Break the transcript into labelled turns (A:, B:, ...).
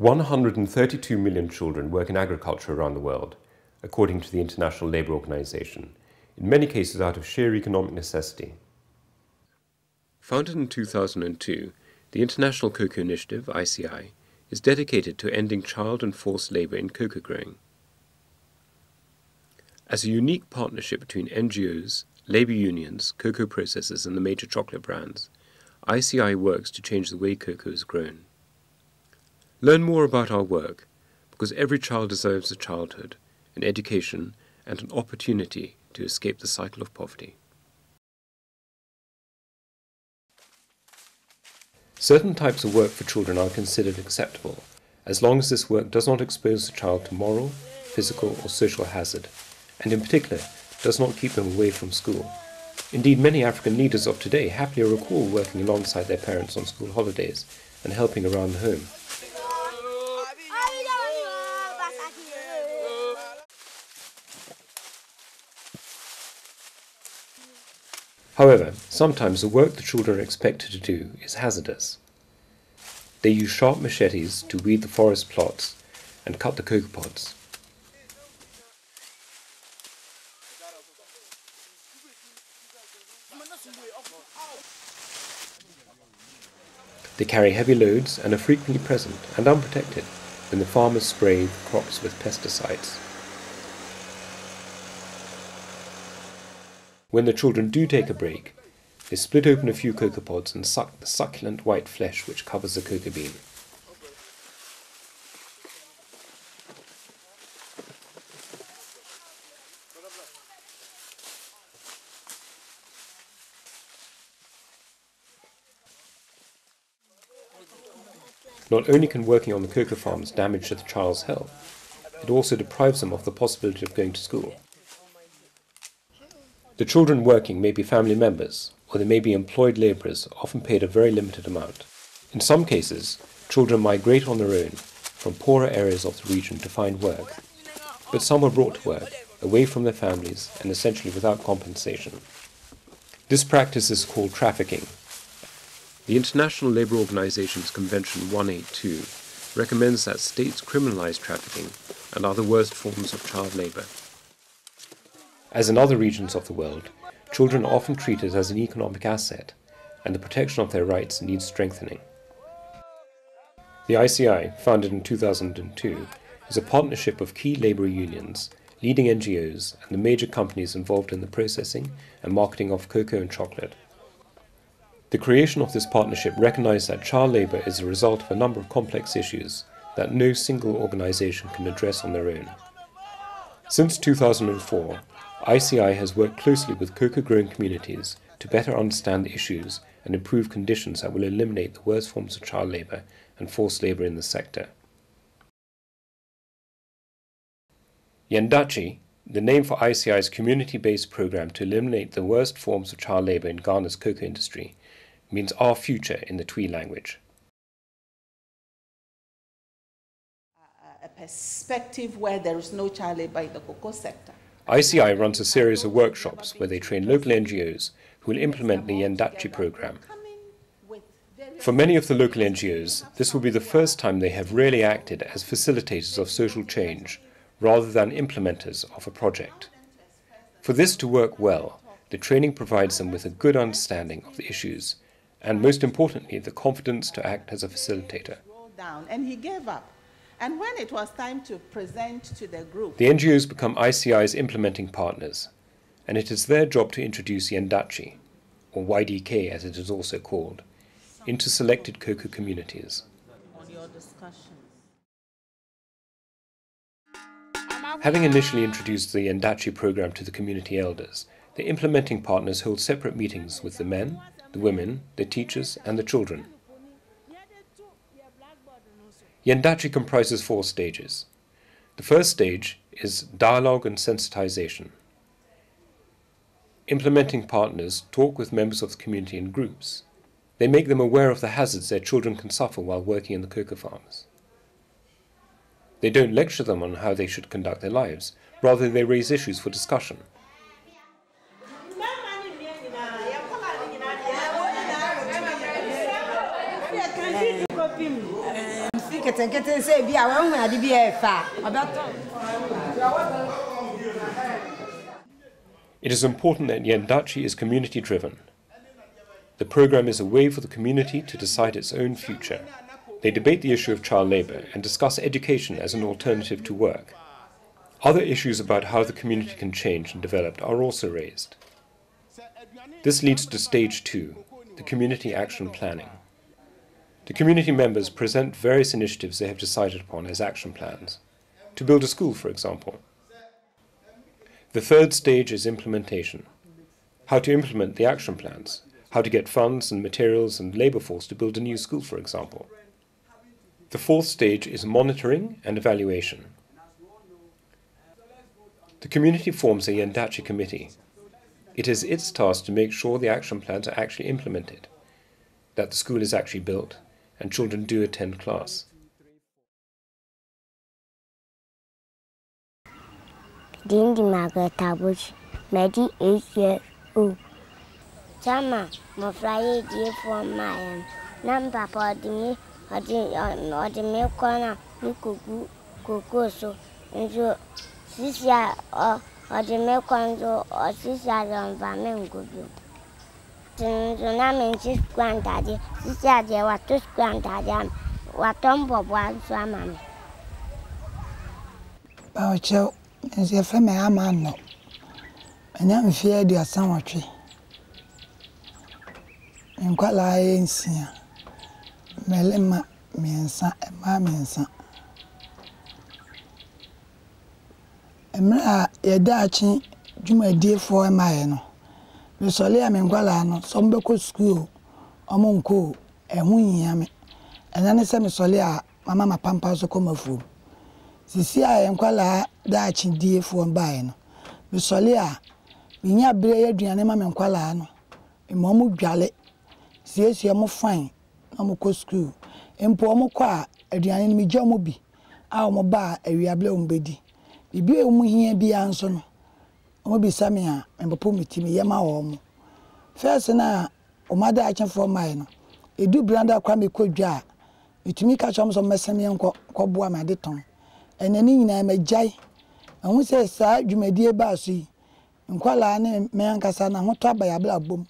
A: 132 million children work in agriculture around the world, according to the International Labour Organization, in many cases out of sheer economic necessity. Founded in 2002, the International Cocoa Initiative, ICI, is dedicated to ending child and forced labour in cocoa growing. As a unique partnership between NGOs, labour unions, cocoa processors and the major chocolate brands, ICI works to change the way cocoa is grown. Learn more about our work, because every child deserves a childhood, an education, and an opportunity to escape the cycle of poverty. Certain types of work for children are considered acceptable, as long as this work does not expose the child to moral, physical, or social hazard, and in particular, does not keep them away from school. Indeed, many African leaders of today happily recall working alongside their parents on school holidays and helping around the home. However, sometimes the work the children are expected to do is hazardous. They use sharp machetes to weed the forest plots and cut the cocoa pods. They carry heavy loads and are frequently present and unprotected when the farmers spray the crops with pesticides. When the children do take a break, they split open a few cocoa pods and suck the succulent white flesh which covers the cocoa bean. Not only can working on the cocoa farms damage the child's health, it also deprives them of the possibility of going to school. The children working may be family members, or they may be employed labourers, often paid a very limited amount. In some cases, children migrate on their own from poorer areas of the region to find work, but some are brought to work, away from their families and essentially without compensation. This practice is called trafficking. The International Labour Organization's Convention 182 recommends that states criminalise trafficking and other worst forms of child labour. As in other regions of the world, children are often treated as an economic asset, and the protection of their rights needs strengthening. The ICI, founded in 2002, is a partnership of key labour unions, leading NGOs, and the major companies involved in the processing and marketing of cocoa and chocolate. The creation of this partnership recognised that child labour is a result of a number of complex issues that no single organisation can address on their own. Since 2004, ICI has worked closely with cocoa-growing communities to better understand the issues and improve conditions that will eliminate the worst forms of child labour and forced labour in the sector. Yendachi, the name for ICI's community-based programme to eliminate the worst forms of child labour in Ghana's cocoa industry, means our future in the Twi language.
B: A perspective where there is no child labour in the cocoa sector.
A: ICI runs a series of workshops where they train local NGOs who will implement the Yendachi program. For many of the local NGOs, this will be the first time they have really acted as facilitators of social change rather than implementers of a project. For this to work well, the training provides them with a good understanding of the issues and, most importantly, the confidence to act as a facilitator.
B: And he gave up. And when it was time to present to the group,
A: the NGOs become ICI's implementing partners, and it is their job to introduce Yendachi, or YDK as it is also called, into selected cocoa communities.
B: On your discussions.
A: Having initially introduced the Yendachi program to the community elders, the implementing partners hold separate meetings with the men, the women, the teachers, and the children. Yendachi comprises 4 stages. The first stage is dialogue and sensitization. Implementing partners talk with members of the community in groups. They make them aware of the hazards their children can suffer while working in the cocoa farms. They don't lecture them on how they should conduct their lives, rather they raise issues for discussion. It is important that Yendachi is community-driven. The program is a way for the community to decide its own future. They debate the issue of child labour and discuss education as an alternative to work. Other issues about how the community can change and develop are also raised. This leads to stage 2, the community action planning. The community members present various initiatives they have decided upon as action plans. To build a school, for example. The third stage is implementation. How to implement the action plans. How to get funds and materials and labour force to build a new school, for example. The fourth stage is monitoring and evaluation. The community forms a Yendachi committee. It is its task to make sure the action plans are actually implemented, that the school is actually built, and children do attend class.
C: Dindi Magatabush, Medi 8 years old. Chama, Mofraye, dear for my number for the milk corner, Nicoso, and so 6 years or the milk corner or 6 years on Vamen Gubu. Tsunami 6 granddaddy, 6 years there were 2 granddaddy, what Tom Bob was mammy.
D: Baucho. As a family, I'm no. And I'm feared you are somewhat. And quite lying, sir. Melema, me and son, and mammy and son. And your daching, you my dear for a mile. The Solia Mengualano, some local school, Omonco, and Winnie Yammy. And then I send me Solia, Mamma Pampas, come fool. Sisi a enkwala da achindie fo mbae no be sole a binya bere aduane ma menkwala no imomu dwale siesie mo fine na mo ko school empo mo kwa aduane ni megya mo bi a mo ba awiable o mbedi bibi e mu hia bi anso no mo bi same a empo mitimi yema wo mo first na o mada achefo mbae no edu branda kwa me kodwa mitimi ka chom so mesame enko boa ma de ton enani nyina magai ahun se sa dwumadie ba so yi nkwala ne me ankasa na ho to abayabla bom